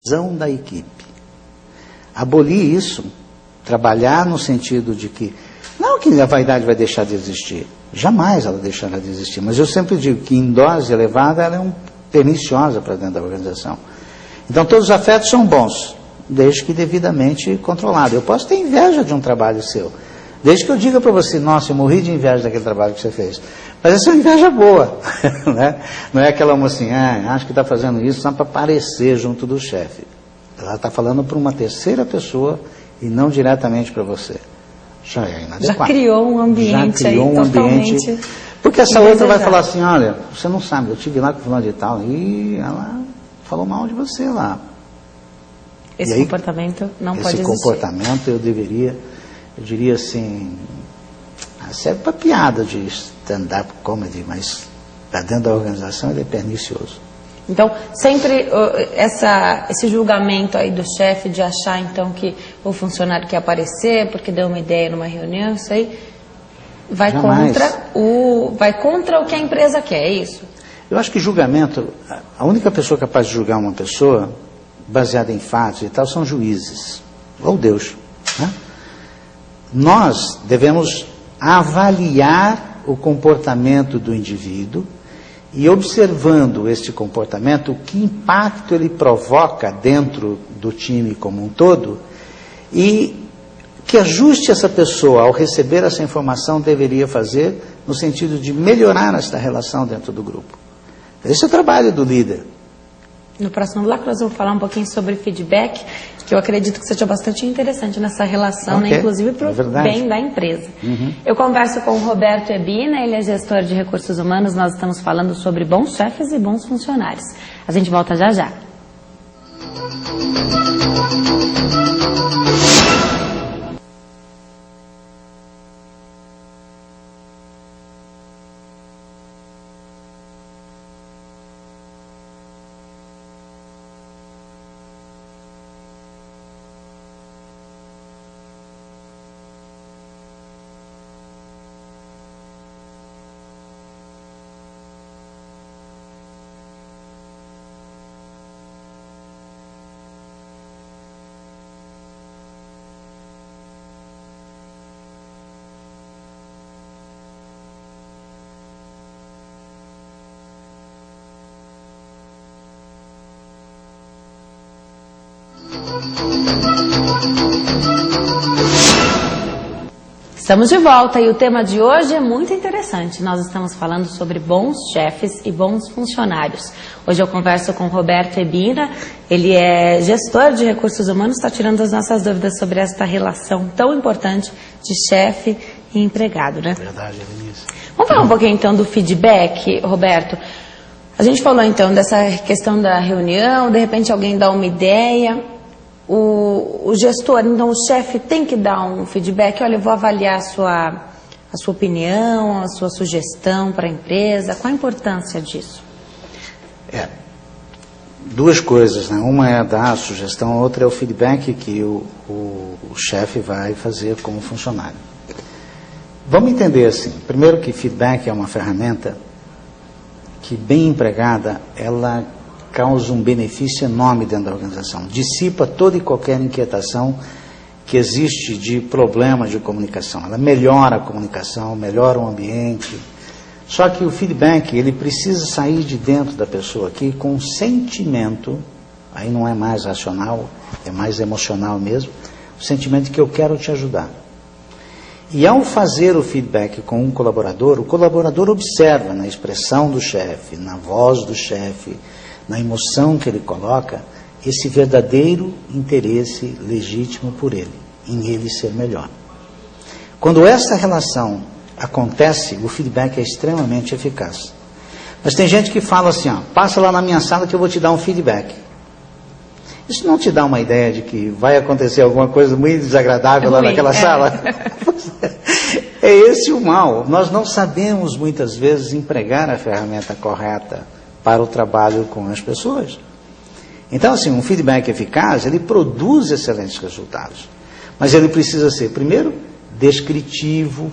visão da equipe. Abolir isso, trabalhar no sentido de que, não que a vaidade vai deixar de existir, jamais ela deixará de existir, mas eu sempre digo que em dose elevada ela é perniciosa para dentro da organização. Então todos os afetos são bons, desde que devidamente controlado. Eu posso ter inveja de um trabalho seu, desde que eu diga para você, nossa, eu morri de inveja daquele trabalho que você fez. Mas essa é uma inveja boa, né? Não é aquela mocinha, acho que está fazendo isso só para aparecer junto do chefe. Ela está falando para uma terceira pessoa e não diretamente para você. Já é inadequado. Já criou um ambiente aí totalmente... Porque essa outra vai falar assim, olha, você não sabe, eu estive lá com fulano de tal e ela falou mal de você lá. Esse comportamento não pode existir. Esse comportamento eu diria assim, serve para piada de stand-up comedy, mas para dentro da organização ele é pernicioso. Então, sempre esse julgamento aí do chefe de achar então que o funcionário quer aparecer porque deu uma ideia numa reunião, isso aí vai contra o que a empresa quer, é isso? Eu acho que julgamento, a única pessoa capaz de julgar uma pessoa, baseada em fatos e tal, são juízes, ou Deus, né? Nós devemos avaliar o comportamento do indivíduo e, observando este comportamento, que impacto ele provoca dentro do time como um todo e que ajuste essa pessoa, ao receber essa informação, deveria fazer no sentido de melhorar esta relação dentro do grupo. Esse é o trabalho do líder. No próximo bloco nós vamos falar um pouquinho sobre feedback, que eu acredito que seja bastante interessante nessa relação, né, inclusive para o bem da empresa. Eu converso com o Roberto Ebina, ele é gestor de recursos humanos, nós estamos falando sobre bons chefes e bons funcionários. A gente volta já já. Estamos de volta e o tema de hoje é muito interessante. Nós estamos falando sobre bons chefes e bons funcionários. Hoje eu converso com o Roberto Ebina, ele é gestor de recursos humanos, está tirando as nossas dúvidas sobre esta relação tão importante de chefe e empregado, né? Verdade, Denise. Vamos falar um pouquinho então do feedback, Roberto. A gente falou então dessa questão da reunião, de repente alguém dá uma ideia... O gestor, então o chefe tem que dar um feedback, olha, eu vou avaliar a sua opinião, a sua sugestão para a empresa, qual a importância disso? Duas coisas, né? Uma é dar a sugestão, a outra é o feedback que o chefe vai fazer como funcionário. Vamos entender assim, primeiro que feedback é uma ferramenta que, bem empregada, ela causa um benefício enorme dentro da organização. Dissipa toda e qualquer inquietação que existe de problemas de comunicação. Ela melhora a comunicação, melhora o ambiente. Só que o feedback, ele precisa sair de dentro da pessoa aqui com um sentimento, aí não é mais racional, é mais emocional mesmo, o sentimento de que eu quero te ajudar. E ao fazer o feedback com um colaborador, o colaborador observa na expressão do chefe, na voz do chefe, na emoção que ele coloca, esse verdadeiro interesse legítimo por ele, em ele ser melhor. Quando essa relação acontece, o feedback é extremamente eficaz. Mas tem gente que fala assim, passa lá na minha sala que eu vou te dar um feedback. Isso não te dá uma ideia de que vai acontecer alguma coisa muito desagradável lá naquela sala? É esse o mal. Nós não sabemos muitas vezes empregar a ferramenta correta para o trabalho com as pessoas. Então, assim, um feedback eficaz, ele produz excelentes resultados. Mas ele precisa ser, primeiro, descritivo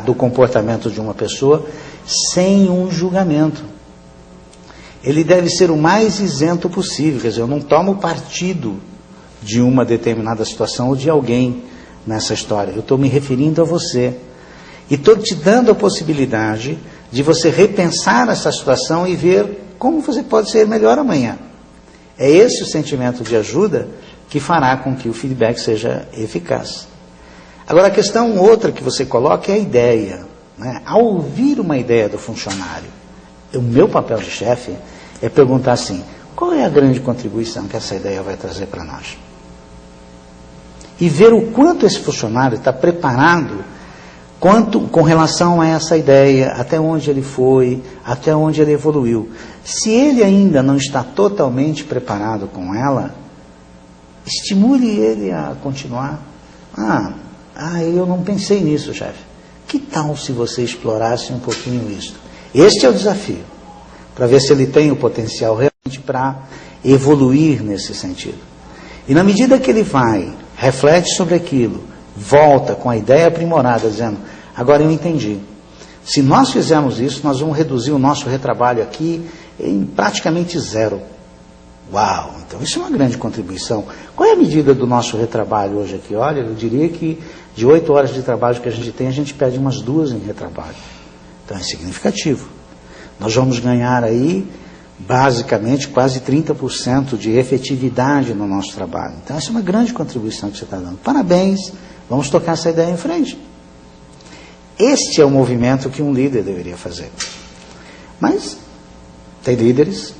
do comportamento de uma pessoa, sem um julgamento. ele deve ser o mais isento possível. Quer dizer, eu não tomo partido de uma determinada situação ou de alguém nessa história. Eu estou me referindo a você. E estou te dando a possibilidade de você repensar essa situação e ver como você pode ser melhor amanhã. É esse o sentimento de ajuda que fará com que o feedback seja eficaz. Agora, a questão outra que você coloca é a ideia. Né? Ao ouvir uma ideia do funcionário, o meu papel de chefe é perguntar assim, qual é a grande contribuição que essa ideia vai trazer para nós? E ver o quanto esse funcionário está preparado com relação a essa ideia, até onde ele foi, até onde ele evoluiu. Se ele ainda não está totalmente preparado com ela, estimule ele a continuar. Eu não pensei nisso, chefe. Que tal se você explorasse um pouquinho isso? Este é o desafio, para ver se ele tem o potencial realmente para evoluir nesse sentido. E na medida que ele vai, reflete sobre aquilo, volta com a ideia aprimorada, dizendo, agora eu entendi. Se nós fizermos isso, nós vamos reduzir o nosso retrabalho aqui em praticamente zero. Uau, então isso é uma grande contribuição. Qual é a medida do nosso retrabalho hoje aqui? Olha, eu diria que de 8 horas de trabalho que a gente tem, a gente perde umas 2 em retrabalho. Então é significativo. Nós vamos ganhar aí, basicamente, quase 30% de efetividade no nosso trabalho. Então essa é uma grande contribuição que você está dando. Parabéns, vamos tocar essa ideia em frente. Este é o movimento que um líder deveria fazer. Mas tem líderes,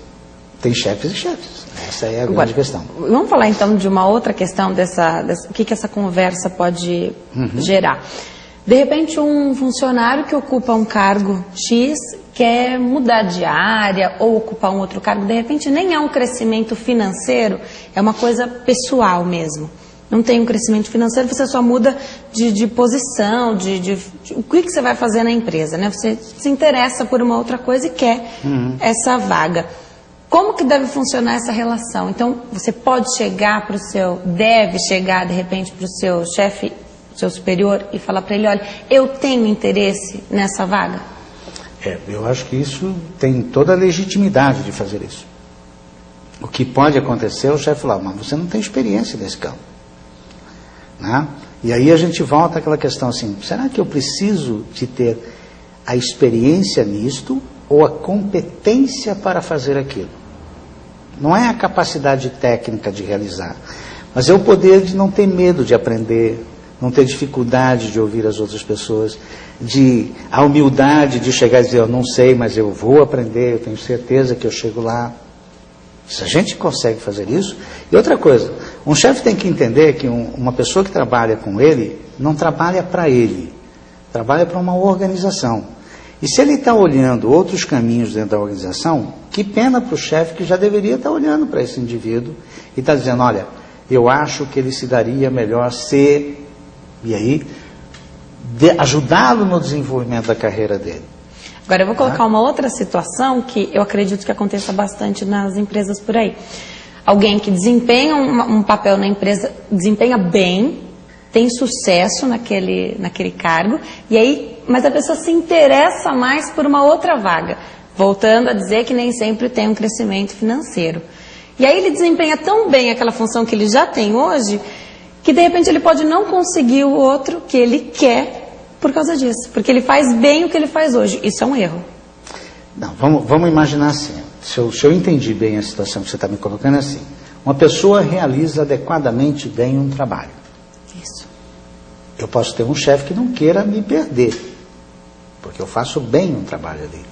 tem chefes e chefes. Essa é a grande questão. Vamos falar então de uma outra questão o que essa conversa pode gerar. De repente, um funcionário que ocupa um cargo X quer mudar de área ou ocupar um outro cargo, de repente nem é um crescimento financeiro, é uma coisa pessoal mesmo. Não tem um crescimento financeiro, você só muda de posição, o que você vai fazer na empresa, né? Você se interessa por uma outra coisa e quer essa vaga. Como que deve funcionar essa relação? Então, você deve chegar de repente para o seu chefe, seu superior, e falar para ele, olha, eu tenho interesse nessa vaga? Eu acho que isso tem toda a legitimidade de fazer isso. O que pode acontecer é o chefe falar, mas você não tem experiência nesse campo. Né? E aí a gente volta àquela questão assim, será que eu preciso de ter a experiência nisto ou a competência para fazer aquilo? Não é a capacidade técnica de realizar, mas é o poder de não ter medo de aprender, não ter dificuldade de ouvir as outras pessoas, a humildade de chegar e dizer, eu não sei, mas eu vou aprender, eu tenho certeza que eu chego lá. Se a gente consegue fazer isso... E outra coisa, um chefe tem que entender que uma pessoa que trabalha com ele, não trabalha para ele, trabalha para uma organização. E se ele está olhando outros caminhos dentro da organização, que pena para o chefe que já deveria estar olhando para esse indivíduo e está dizendo, olha, eu acho que ele se daria melhor se... E aí, ajudá-lo no desenvolvimento da carreira dele. Agora, eu vou colocar uma outra situação que eu acredito que aconteça bastante nas empresas por aí. Alguém que desempenha um papel na empresa, desempenha bem, tem sucesso naquele cargo, mas a pessoa se interessa mais por uma outra vaga. Voltando a dizer que nem sempre tem um crescimento financeiro. E aí ele desempenha tão bem aquela função que ele já tem hoje, que de repente ele pode não conseguir o outro que ele quer por causa disso. Porque ele faz bem o que ele faz hoje. Isso é um erro. Não, vamos imaginar assim. Se eu entendi bem a situação que você está me colocando, é assim. Uma pessoa realiza adequadamente bem um trabalho. Isso. Eu posso ter um chefe que não queira me perder, porque eu faço bem um trabalho ali.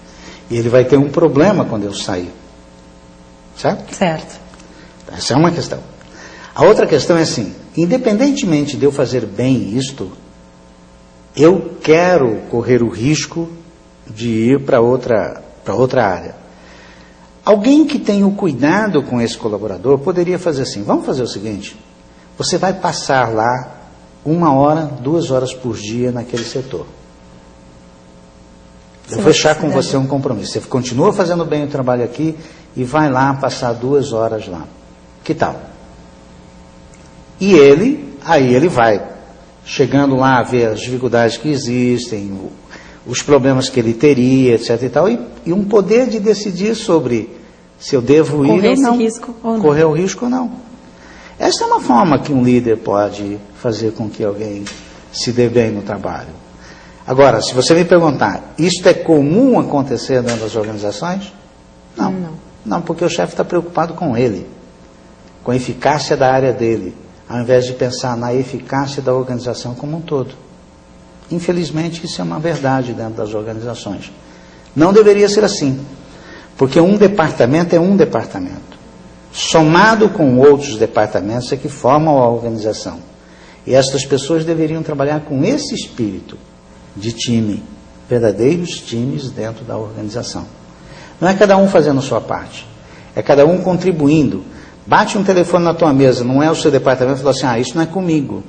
E ele vai ter um problema quando eu sair. Certo? Certo. Essa é uma questão. A outra questão é assim, independentemente de eu fazer bem isto, eu quero correr o risco de ir para outra área. Alguém que tenha o cuidado com esse colaborador poderia fazer assim, vamos fazer o seguinte, você vai passar lá 1 hora, 2 horas por dia naquele setor. Eu vou fechar com você um compromisso. Você continua fazendo bem o trabalho aqui e vai lá passar 2 horas lá. Que tal? E aí ele vai, chegando lá a ver as dificuldades que existem, os problemas que ele teria, etc. e tal, e um poder de decidir sobre Se eu devo ir correr ou não. esse risco ou não. Correr o risco ou não. Essa é uma forma que um líder pode fazer com que alguém se dê bem no trabalho. Agora, se você me perguntar, isto é comum acontecer dentro das organizações? Não. Não, porque o chefe está preocupado com ele, com a eficácia da área dele, ao invés de pensar na eficácia da organização como um todo. Infelizmente, isso é uma verdade dentro das organizações. Não deveria ser assim, porque um departamento é um departamento. Somado com outros departamentos é que formam a organização. E estas pessoas deveriam trabalhar com esse espírito de time, verdadeiros times dentro da organização. Não é cada um fazendo a sua parte, é cada um contribuindo. Bate um telefone na tua mesa, não é o seu departamento, e fala assim, isso não é comigo.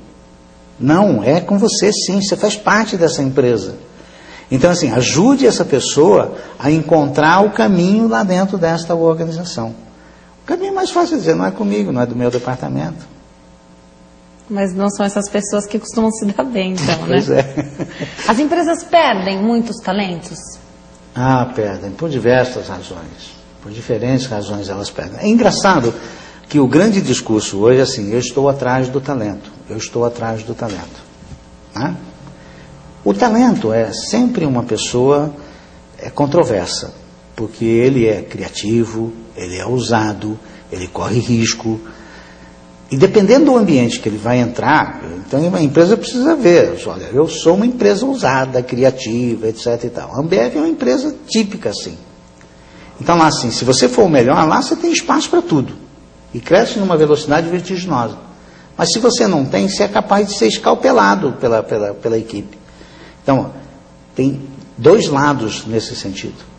Não, é com você sim, você faz parte dessa empresa. Então assim, ajude essa pessoa a encontrar o caminho lá dentro desta organização. O caminho mais fácil é dizer, não é comigo, não é do meu departamento. Mas não são essas pessoas que costumam se dar bem, então, né? Pois é. As empresas perdem muitos talentos? Perdem, por diversas razões. Por diferentes razões elas perdem. É engraçado que o grande discurso hoje é assim, eu estou atrás do talento. Eu estou atrás do talento. Né? O talento é sempre uma pessoa controversa, porque ele é criativo, ele é ousado, ele corre risco. E dependendo do ambiente que ele vai entrar, então a empresa precisa ver, olha, eu sou uma empresa ousada, criativa, etc. e tal. A Ambev é uma empresa típica assim. Então lá assim, se você for o melhor, lá você tem espaço para tudo. E cresce numa velocidade vertiginosa. Mas se você não tem, você é capaz de ser escalpelado pela equipe. Então, tem dois lados nesse sentido.